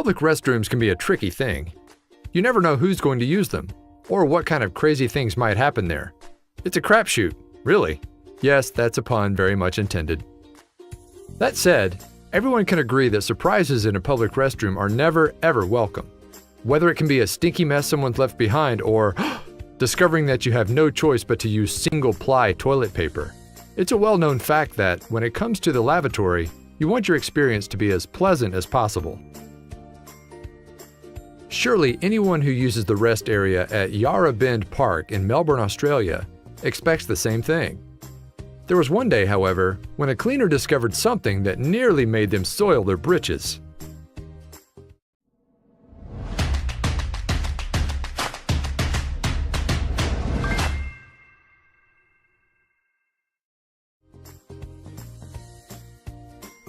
Public restrooms can be a tricky thing. You never know who's going to use them, or what kind of crazy things might happen there. It's a crapshoot, really. Yes, that's a pun very much intended. That said, everyone can agree that surprises in a public restroom are never, ever welcome. Whether it can be a stinky mess someone's left behind or discovering that you have no choice but to use single-ply toilet paper. It's a well-known fact that, when it comes to the lavatory, you want your experience to be as pleasant as possible. Surely anyone who uses the rest area at Yarra Bend Park in Melbourne, Australia, expects the same thing. There was one day, however, when a cleaner discovered something that nearly made them soil their britches.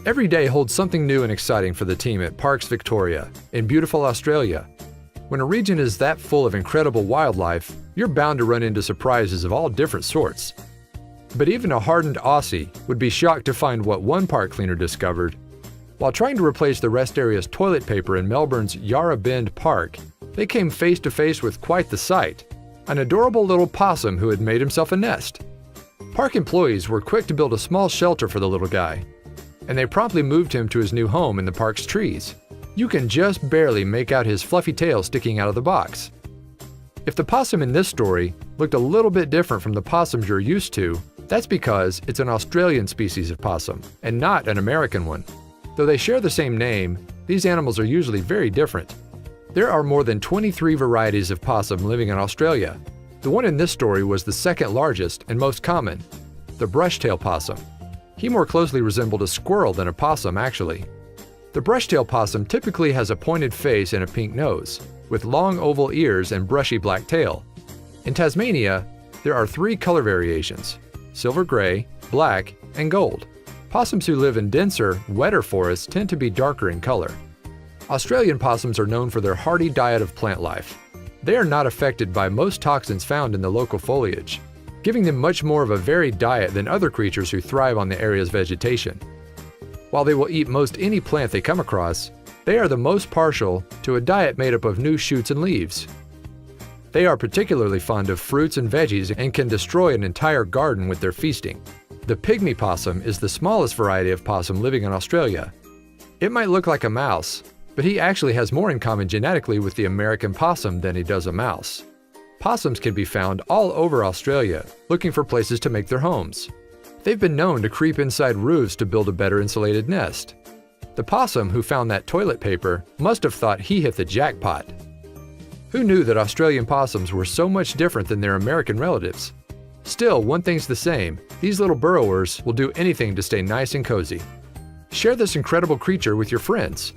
Every day holds something new and exciting for the team at Parks Victoria in beautiful Australia. When a region is that full of incredible wildlife, you're bound to run into surprises of all different sorts. But even a hardened Aussie would be shocked to find what one park cleaner discovered. While trying to replace the rest area's toilet paper in Melbourne's Yarra Bend Park, they came face to face with quite the sight: an adorable little possum who had made himself a nest. Park employees were quick to build a small shelter for the little guy, and they promptly moved him to his new home in the park's trees. You can just barely make out his fluffy tail sticking out of the box. If the possum in this story looked a little bit different from the possums you're used to, that's because it's an Australian species of possum and not an American one. Though they share the same name, these animals are usually very different. There are more than 23 varieties of possum living in Australia. The one in this story was the second largest and most common, the brush-tail possum. He more closely resembled a squirrel than a possum, actually. The brush-tail possum typically has a pointed face and a pink nose, with long oval ears and brushy black tail. In Tasmania, there are 3 color variations: silver gray, black, and gold. Possums who live in denser, wetter forests tend to be darker in color. Australian possums are known for their hearty diet of plant life. They are not affected by most toxins found in the local foliage, giving them much more of a varied diet than other creatures who thrive on the area's vegetation. While they will eat most any plant they come across, they are the most partial to a diet made up of new shoots and leaves. They are particularly fond of fruits and veggies and can destroy an entire garden with their feasting. The pygmy possum is the smallest variety of possum living in Australia. It might look like a mouse, but he actually has more in common genetically with the American possum than he does a mouse. Possums can be found all over Australia, looking for places to make their homes. They've been known to creep inside roofs to build a better insulated nest. The possum who found that toilet paper must have thought he hit the jackpot. Who knew that Australian possums were so much different than their American relatives? Still, one thing's the same: these little burrowers will do anything to stay nice and cozy. Share this incredible creature with your friends.